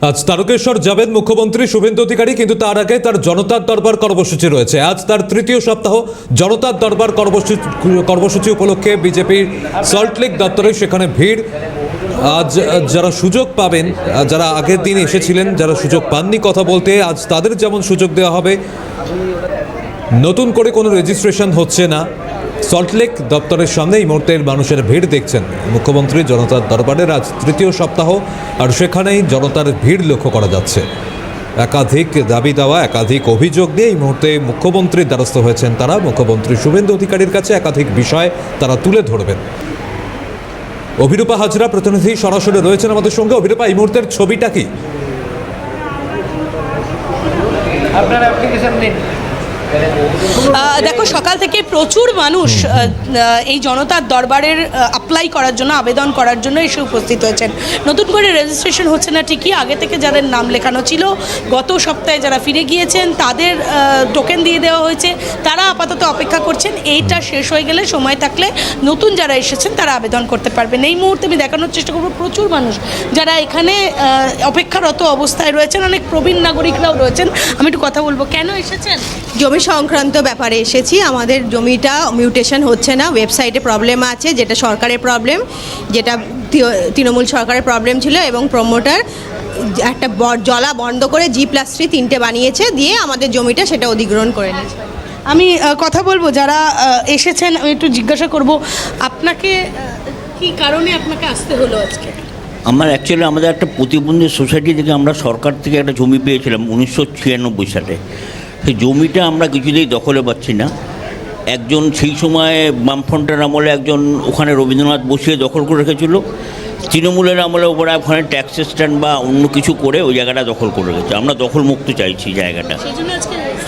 আজ তারকেশ্বর যাবেন মুখ্যমন্ত্রী শুভেন্দু অধিকারী, কিন্তু তার আগে তার জনতার দরবার কর্মসূচি রয়েছে। আজ তার তৃতীয় সপ্তাহ জনতার দরবার কর্মসূচি উপলক্ষে বিজেপির সল্টলেক দপ্তরে সেখানে ভিড়। আজ যারা সুযোগ পাবেন, যারা আগের দিন এসেছিলেন, যারা সুযোগ পাননি কথা বলতে, আজ তাদের যেমন সুযোগ দেওয়া হবে। নতুন করে কোনো রেজিস্ট্রেশন হচ্ছে না। সল্টলেক দপ্তরের সামনে এই মুহূর্তে মানুষের ভিড় দেখছেন। মুখ্যমন্ত্রী জনতার দরবারের আজ তৃতীয় সপ্তাহ, আর সেখানেই জনতার ভিড় লক্ষ্য করা যাচ্ছে। একাধিক দাবি দেওয়া, একাধিক অভিযোগ নিয়ে এই মুহূর্তে মুখ্যমন্ত্রীর দ্বারস্থ হয়েছেন তারা। মুখ্যমন্ত্রী শুভেন্দু অধিকারীর কাছে একাধিক বিষয় তারা তুলে ধরবেন। অভিরূপা হাজরা প্রতিনিধি সরাসরি রয়েছেন আমাদের সঙ্গে। অভিরূপা, এই মুহূর্তের ছবিটা কি? আপনার অ্যাপ্লিকেশন দিন। দেখো, সকাল থেকে প্রচুর মানুষ এই জনতার দরবারের অ্যাপ্লাই করার জন্য, আবেদন করার জন্য এসে উপস্থিত হয়েছেন। নতুন করে রেজিস্ট্রেশন হচ্ছে না ঠিকই, আগে থেকে যাদের নাম লেখানো ছিল, গত সপ্তাহে যারা ফিরে গিয়েছেন তাদের টোকেন দিয়ে দেওয়া হয়েছে, তারা আপাতত অপেক্ষা করছেন। এইটা শেষ হয়ে গেলে, সময় থাকলে নতুন যারা এসেছেন তারা আবেদন করতে পারবেন। এই মুহূর্তে আমি দেখানোর চেষ্টা করবো প্রচুর মানুষ যারা এখানে অপেক্ষারত অবস্থায় রয়েছেন। অনেক প্রবীণ নাগরিকরাও রয়েছেন। আমি একটু কথা বলবো, কেন এসেছেন? জমি সংক্রান্ত ব্যাপারে এসেছি। আমাদের জমিটা মিউটেশন হচ্ছে না, ওয়েবসাইটে প্রবলেম আছে, যেটা সরকারের প্রবলেম, যেটা তৃণমূল সরকারের প্রবলেম ছিল, এবং প্রমোটার একটা জলা বন্ধ করে G+3 3টে বানিয়েছে, দিয়ে আমাদের জমিটা সেটা অধিগ্রহণ করে নিয়েছে। আমি কথা বলবো যারা এসেছেন, আমি একটু জিজ্ঞাসা করব আপনাকে, কি কারণে আপনাকে আসতে হলো আজকে? অ্যাকচুয়ালি আমাদের একটা প্রতিবন্ধী সোসাইটি থেকে আমরা সরকার থেকে একটা জমি পেয়েছিলাম 1996 সালে। সেই জমিটা আমরা কিছুতেই দখলে পাচ্ছি না। একজন সেই সময় বামফ্রন্টের আমলে একজন ওখানে রবীন্দ্রনাথ বসিয়ে দখল করে রেখেছিল। তৃণমূলের আমলে ওরা ওখানে ট্যাক্স স্ট্যান্ড বা অন্য কিছু করে ওই জায়গাটা দখল করে রেখেছে। আমরা দখল মুক্ত চাইছি জায়গাটা,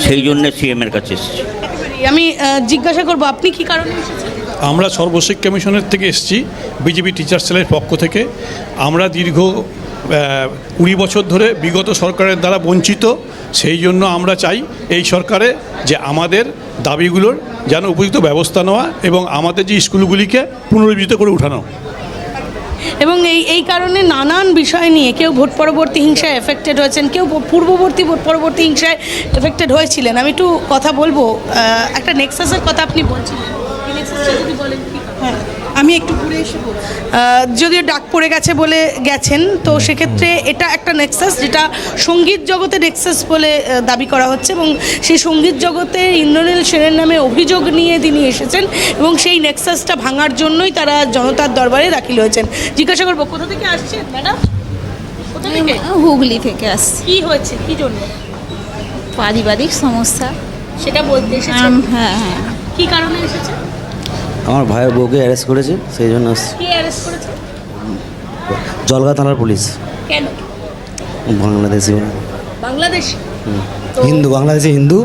সেই জন্য সিএমের কাছে এসেছি। আমি জিজ্ঞাসা করব আপনি কি কারণে এসেছেন? আমরা সর্বশিক্ষা মিশনের থেকে এসেছি, বিজেপি টিচার্স সেলের পক্ষ থেকে। আমরা দীর্ঘ 20 বছর ধরে বিগত সরকারের দ্বারা বঞ্চিত। সেই জন্য আমরা চাই এই সরকারে যে আমাদের দাবিগুলোর যেন উপযুক্ত ব্যবস্থা নেওয়া এবং আমাদের যে স্কুলগুলিকে পুনরুজ্জীবিত করে উঠানো। এবং এই কারণে নানান বিষয় নিয়ে কেউ ভোট পরবর্তী হিংসায় এফেক্টেড হয়েছেন, কেউ পূর্ববর্তী ভোট পরবর্তী হিংসায় এফেক্টেড হয়েছিলেন। আমি একটু কথা বলবো, একটা নেক্সাসের কথা আপনি বলছিলেন, যদি বলেন। হ্যাঁ, আমি একটু ঘুরে এসে যদিও ডাক পড়ে গেছে বলে গেছেন, তো সেক্ষেত্রে এটা একটা নেক্সাস, যেটা সঙ্গীত জগতে নেক্সাস বলে দাবি করা হচ্ছে, এবং সেই সঙ্গীত জগতে ইন্দ্রনীল সেনের নামে অভিযোগ নিয়ে তিনি এসেছেন, এবং সেই নেক্সাসটা ভাঙার জন্যই তারা জনতার দরবারে দাখিল হয়েছেন। জিজ্ঞাসা করবো, কোথা থেকে আসছেন ম্যাডাম? কোথা থেকে? হুগলি থেকে আসছি। কি হয়েছে, কি জন্য? পারিবারিক সমস্যা, সেটা বলতে এসেছেন? হ্যাঁ হ্যাঁ। কি কারণে এসেছেন? আমার ভাইয়ের বউকে অ্যারেস্ট করেছে, সেই জন্য। কি অ্যারেস্ট করেছে? জলগা থানার পুলিশ। কেন? বাংলাদেশি। বাংলাদেশি হিন্দু, বাংলাদেশি হিন্দু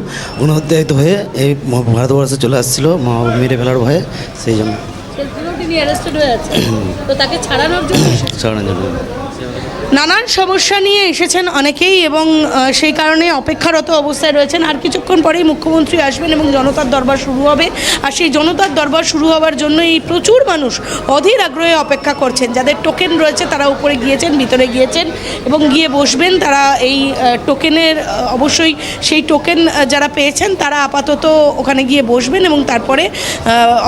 অনুদ্যায়িত হয়ে এই ভারতবর্ষে চলে আসছিল মেরে ফেলার ভয়ে, সেই জন্য তিনি অ্যারেস্টেড হয়ে আছে। তো তাকে ছাড়ানোর জন্য ছাড়ানোর জন্য নানান সমস্যা নিয়ে এসেছেন অনেকেই, এবং সেই কারণে অপেক্ষারত অবস্থায় রয়েছেন। আর কিছুক্ষণ পরেই মুখ্যমন্ত্রী আসবেন এবং জনতার দরবার শুরু হবে। আর সেই জনতার দরবার শুরু হওয়ার জন্য এই প্রচুর মানুষ অধীর আগ্রহে অপেক্ষা করছেন। যাদের টোকেন রয়েছে তারা উপরে গিয়েছেন, ভিতরে গিয়েছেন এবং গিয়ে বসবেন। তারা এই টোকেনের অবশ্যই সেই টোকেন যারা পেয়েছেন তারা আপাতত ওখানে গিয়ে বসবেন, এবং তারপরে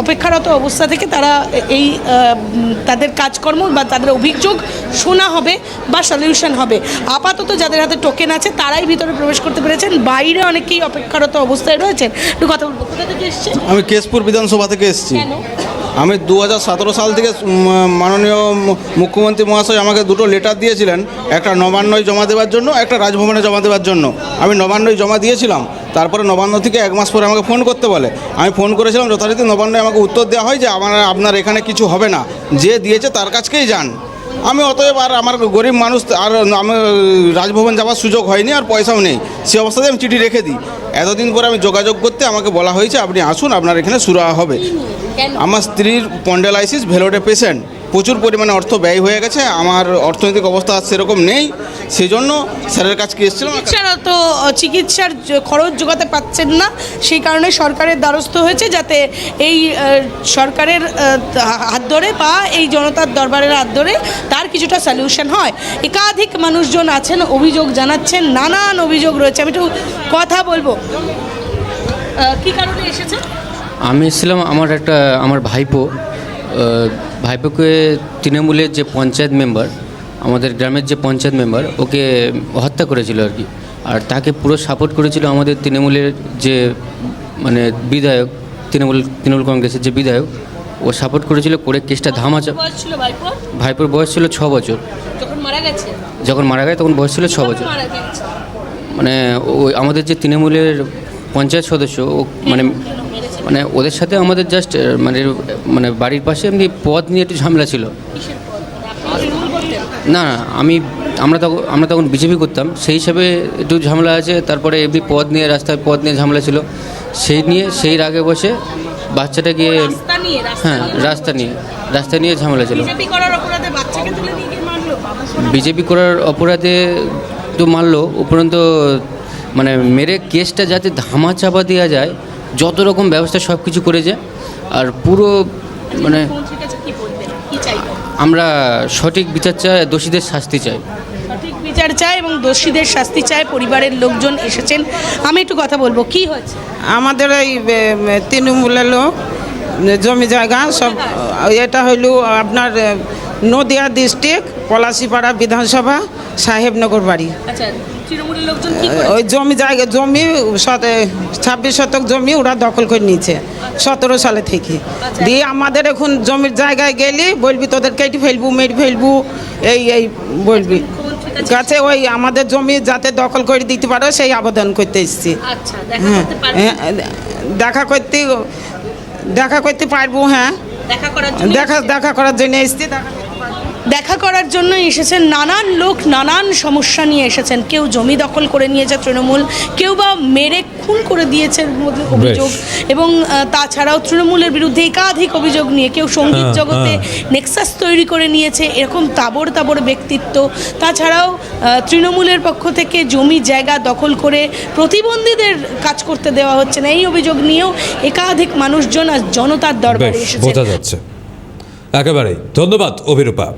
অপেক্ষারত অবস্থা থেকে তারা এই তাদের কাজকর্ম বা তাদের অভিযোগ শোনা হবে বা সলিউশন হবে। আপাতত যাদের হাতে টোকেন আছে তারাই ভিতরে প্রবেশ করতে পেরেছেন, বাইরে অনেকেই অপেক্ষারত অবস্থায় রয়েছেন। একটু কথা বলবো, কোথা থেকে এসেছেন? আমি কেশপুর বিধানসভা থেকে এসেছি। আমি 2017 সাল থেকে মাননীয় মুখ্যমন্ত্রী মহাশয় আমাকে দুটো লেটার দিয়েছিলেন, একটা নবান্নয় জমা দেওয়ার জন্য, একটা রাজভবনে জমা দেওয়ার জন্য। আমি নবান্নয় জমা দিয়েছিলাম, তারপরে নবান্ন থেকে 1 মাস পরে আমাকে ফোন করতে বলে। আমি ফোন করেছিলাম, যথারীতি নবান্নয় আমাকে উত্তর দেওয়া হয় যে আপনার এখানে কিছু হবে না, যে দিয়েছে তার কাছকেই যান। আমি অতএব আর আমার গরিব মানুষ, আর আমি রাজভবন যাওয়ার সুযোগ হয়নি, আর পয়সাও নেই। সে অবস্থাতে আমি চিঠি রেখে দিই। এতদিন পরে আমি যোগাযোগ করতে আমাকে বলা হয়েছে আপনি আসুন, আপনার এখানে শুরু হবে। আমার স্ত্রীর স্পন্ডাইলাইটিস ভেলোরে পেশেন্ট, প্রচুর পরিমাণে অর্থ ব্যয় হয়ে গেছে, আমার অর্থনৈতিক অবস্থা সেরকম নেই, সেই জন্য স্যারের কাছে এসেছিলাম। চিকিৎসার খরচ জোগাতে পাচ্ছেন না, সেই কারণে সরকারের দ্বারস্থ হয়েছে যাতে এই সরকারের হাত ধরে বা এই জনতার দরবারের হাত ধরে তার কিছুটা সলিউশন হয়। একাধিক মানুষজন আছেন, অভিযোগ জানাচ্ছেন, নানান অভিযোগ রয়েছে। আমি একটু কথা বলবো, কী কারণে এসেছেন? আমি এসেছিলাম আমার ভাইপোকে তৃণমূলের যে পঞ্চায়েত মেম্বার, আমাদের গ্রামের যে পঞ্চায়েত মেম্বার, ওকে হত্যা করেছিল আর কি। আর তাকে পুরো সাপোর্ট করেছিল আমাদের তৃণমূলের যে মানে বিধায়ক, তৃণমূল কংগ্রেসের যে বিধায়ক, ও সাপোর্ট করেছিল, করে কেসটা ধামাচা। ভাইপোর বয়স ছিল 6 বছর। যখন মারা গেছে তখন বয়স ছিল 6 বছর। মানে ওই আমাদের যে তৃণমূলের পঞ্চায়েত সদস্য, ও মানে ওদের সাথে আমাদের জাস্ট মানে বাড়ির পাশে এমনি পদ নিয়ে একটু ঝামেলা ছিল। না, আমরা তখন বিজেপি করতাম, সেই হিসাবে একটু ঝামেলা আছে। তারপরে এমনি রাস্তায় পদ নিয়ে ঝামেলা ছিল, সেই রাগে বসে বাচ্চাটা গিয়ে, হ্যাঁ রাস্তা নিয়ে ঝামেলা ছিল। বিজেপি করার অপরাধে তো মারলো, উপরন্ত মানে মেরে কেসটা যাতে ধামাচাপা দেওয়া যায়, যত রকম ব্যবস্থা সব কিছু করেছে। আর পুরো মানে আমরা সঠিক বিচার চাই, দোষীদের শাস্তি চাই। সঠিক বিচার চাই এবং দোষীদের শাস্তি চাই। পরিবারের লোকজন এসেছেন, আমি একটু কথা বলবো। কি হয়েছে? আমাদের এই তৃণমূলের লোক জমি জায়গা সব, এটা হইল আপনার নদিয়া ডিস্ট্রিক্ট পলাশিপাড়া বিধানসভা সাহেবনগর বাড়ি। আচ্ছা, তৃণমূলের লোকজন কি ওই জমি 26 শতক জমি ওরা দখল করে নিয়েছে 17 সালে থেকে। দিয়ে আমাদের এখন জমির জায়গায় গেলি বলবি তোদের কেটে ফেলবো, মেরে ফেলবো, এই বলবি কাছে ওই আমাদের জমি যাতে দখল করে দিতে পারো সেই আবেদন করতে এসেছি। দেখা করতে পারবো, হ্যাঁ দেখা করার জন্য এসেছি। দেখা করার জন্য এসেছেন নানান লোক, নানান সমস্যা নিয়ে এসেছেন। কেউ জমি দখল করে নিয়েছে তৃণমূল, কেউ বা মেরে খুন করে দিয়েছে অভিযোগ, এবং তাছাড়াও তৃণমূলের বিরুদ্ধে একাধিক অভিযোগ নিয়ে কেউ সঙ্গীত জগতে নেক্সাস তৈরি করে নিয়েছে, এরকম তাবড় ব্যক্তিত্ব। তাছাড়াও তৃণমূলের পক্ষ থেকে জমি জায়গা দখল করে প্রতিবন্ধীদের কাজ করতে দেওয়া হচ্ছে না, এই অভিযোগ নিয়েও একাধিক মানুষজন আজ জনতার দরবারে এসেছে। বোঝা যাচ্ছে। একেবারেই ধন্যবাদ অভিরূপা।